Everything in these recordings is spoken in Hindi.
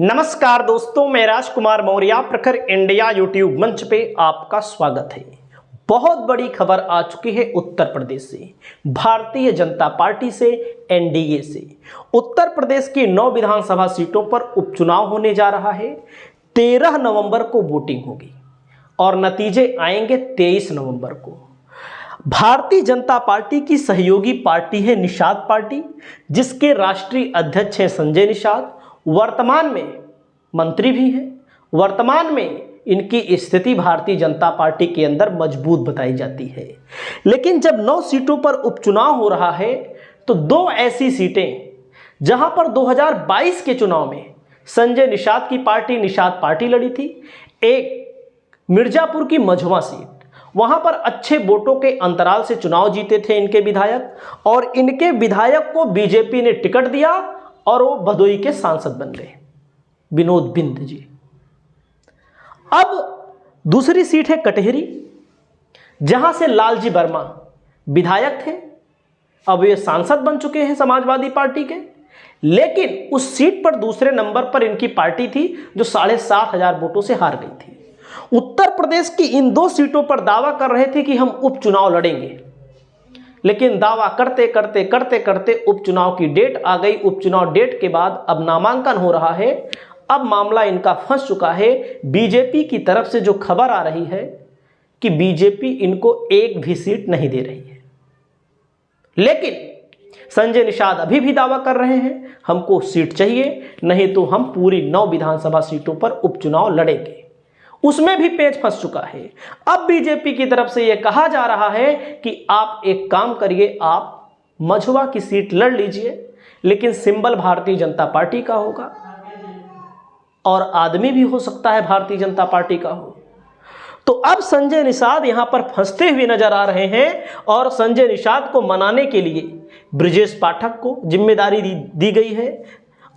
नमस्कार दोस्तों, मैं राजकुमार मौर्य प्रखर इंडिया यूट्यूब मंच पे आपका स्वागत है। बहुत बड़ी खबर आ चुकी है उत्तर प्रदेश से, भारतीय जनता पार्टी से, एनडीए से। उत्तर प्रदेश की 9 विधानसभा सीटों पर उपचुनाव होने जा रहा है। 13 नवंबर को वोटिंग होगी और नतीजे आएंगे 23 नवंबर को। भारतीय जनता पार्टी की सहयोगी पार्टी है निषाद पार्टी, जिसके राष्ट्रीय अध्यक्ष हैं संजय निषाद। वर्तमान में मंत्री भी हैं। वर्तमान में इनकी स्थिति भारतीय जनता पार्टी के अंदर मजबूत बताई जाती है। लेकिन जब 9 सीटों पर उपचुनाव हो रहा है तो 2 ऐसी सीटें जहां पर 2022 के चुनाव में संजय निषाद की पार्टी निषाद पार्टी लड़ी थी। एक मिर्जापुर की मझवा सीट, वहां पर अच्छे वोटों के अंतराल से चुनाव जीते थे इनके विधायक, और इनके विधायक को बीजेपी ने टिकट दिया और वो भदोई के सांसद बन गए, विनोद बिंद जी। अब दूसरी सीट है कटहरी, जहां से लालजी वर्मा विधायक थे, अब ये सांसद बन चुके हैं समाजवादी पार्टी के। लेकिन उस सीट पर दूसरे नंबर पर इनकी पार्टी थी जो 7,500 वोटों से हार गई थी। उत्तर प्रदेश की इन 2 सीटों पर दावा कर रहे थे कि हम उपचुनाव लड़ेंगे, लेकिन दावा करते करते उपचुनाव की डेट आ गई। उपचुनाव डेट के बाद अब नामांकन हो रहा है। अब मामला इनका फंस चुका है। बीजेपी की तरफ से जो खबर आ रही है कि बीजेपी इनको एक भी सीट नहीं दे रही है, लेकिन संजय निषाद अभी भी दावा कर रहे हैं हमको सीट चाहिए, नहीं तो हम पूरी 9 विधानसभा सीटों पर उपचुनाव लड़ेंगे। उसमें भी पेच फंस चुका है। अब बीजेपी की तरफ से यह कहा जा रहा है कि आप एक काम करिए, आप मझवा की सीट लड़ लीजिए, लेकिन सिंबल भारतीय जनता पार्टी का होगा और आदमी भी हो सकता है भारतीय जनता पार्टी का हो। तो अब संजय निषाद यहां पर फंसते हुए नजर आ रहे हैं, और संजय निषाद को मनाने के लिए ब्रजेश पाठक को जिम्मेदारी दी गई है,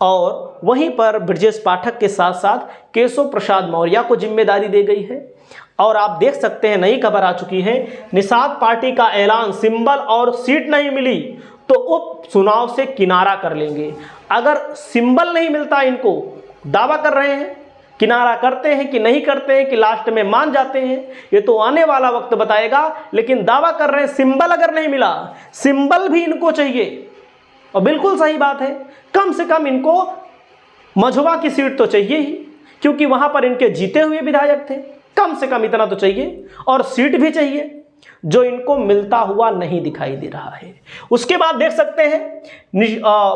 और वहीं पर ब्रजेश पाठक के साथ साथ केशव प्रसाद मौर्य को जिम्मेदारी दी गई है। और आप देख सकते हैं, नई खबर आ चुकी है, निषाद पार्टी का ऐलान, सिंबल और सीट नहीं मिली तो उपचुनाव से किनारा कर लेंगे। अगर सिंबल नहीं मिलता, इनको दावा कर रहे हैं, किनारा करते हैं कि नहीं करते हैं, कि लास्ट में मान जाते हैं, ये तो आने वाला वक्त बताएगा। लेकिन दावा कर रहे हैं सिंबल अगर नहीं मिला, सिंबल भी इनको चाहिए। और बिल्कुल सही बात है, कम से कम इनको मझवा की सीट तो चाहिए ही, क्योंकि वहां पर इनके जीते हुए विधायक थे। कम से कम इतना तो चाहिए, और सीट भी चाहिए, जो इनको मिलता हुआ नहीं दिखाई दे रहा है। उसके बाद देख सकते हैं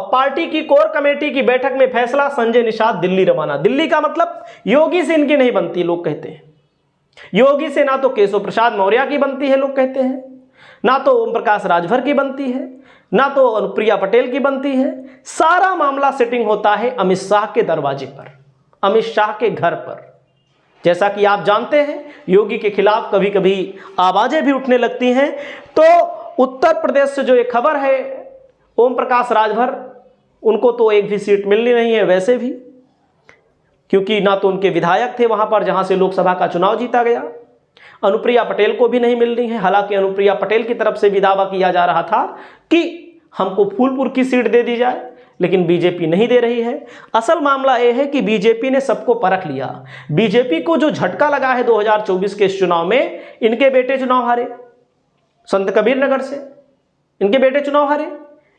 पार्टी की कोर कमेटी की बैठक में फैसला, संजय निषाद दिल्ली रवाना। दिल्ली का मतलब योगी से इनकी नहीं बनती, लोग कहते हैं। योगी से ना तो केशव प्रसाद मौर्य की बनती है, लोग कहते हैं, ना तो ओम प्रकाश राजभर की बनती है, ना तो अनुप्रिया पटेल की बनती है। सारा मामला सेटिंग होता है अमित शाह के दरवाजे पर, अमित शाह के घर पर। जैसा कि आप जानते हैं, योगी के खिलाफ कभी कभी आवाजें भी उठने लगती हैं। तो उत्तर प्रदेश से जो ये खबर है, ओम प्रकाश राजभर, उनको तो एक भी सीट मिलनी नहीं है वैसे भी, क्योंकि ना तो उनके विधायक थे वहां पर जहां से लोकसभा का चुनाव जीता गया। अनुप्रिया पटेल को भी नहीं मिलनी है। हालांकि अनुप्रिया पटेल की तरफ से भी दावा किया जा रहा था कि हमको फूलपुर की सीट दे दी जाए, लेकिन बीजेपी नहीं दे रही है। असल मामला यह है कि बीजेपी ने सबको परख लिया। बीजेपी को जो झटका लगा है 2024 के इस चुनाव में, इनके बेटे चुनाव हारे संत कबीर नगर से, इनके बेटे चुनाव हारे,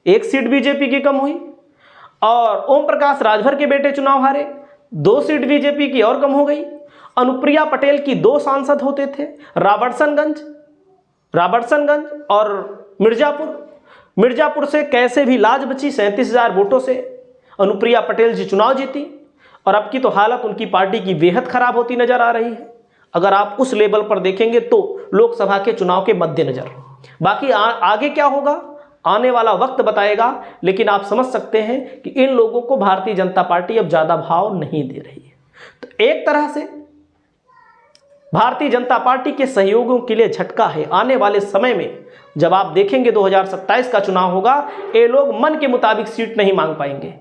1 सीट बीजेपी की कम हुई। और ओम प्रकाश राजभर के बेटे चुनाव हारे, 2 सीट बीजेपी की और कम हो गई। अनुप्रिया पटेल की 2 सांसद होते थे, राबर्टसनगंज और मिर्जापुर से कैसे भी लाज बची, 37,000 वोटों से अनुप्रिया पटेल जी चुनाव जीती। और अब की तो हालत उनकी पार्टी की बेहद खराब होती नजर आ रही है, अगर आप उस लेवल पर देखेंगे तो लोकसभा के चुनाव के मद्देनजर। बाकी आगे क्या होगा, आने वाला वक्त बताएगा। लेकिन आप समझ सकते हैं कि इन लोगों को भारतीय जनता पार्टी अब ज्यादा भाव नहीं दे रही है। तो एक तरह से भारतीय जनता पार्टी के सहयोगियों के लिए झटका है। आने वाले समय में जब आप देखेंगे 2027 का चुनाव होगा, ये लोग मन के मुताबिक सीट नहीं मांग पाएंगे,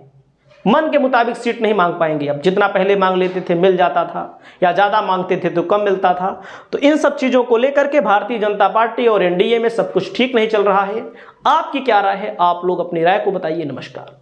मन के मुताबिक सीट नहीं मांग पाएंगे। अब जितना पहले मांग लेते थे मिल जाता था, या ज़्यादा मांगते थे तो कम मिलता था। तो इन सब चीज़ों को लेकर के भारतीय जनता पार्टी और एनडीए में सब कुछ ठीक नहीं चल रहा है। आपकी क्या राय है? आप लोग अपनी राय को बताइए। नमस्कार।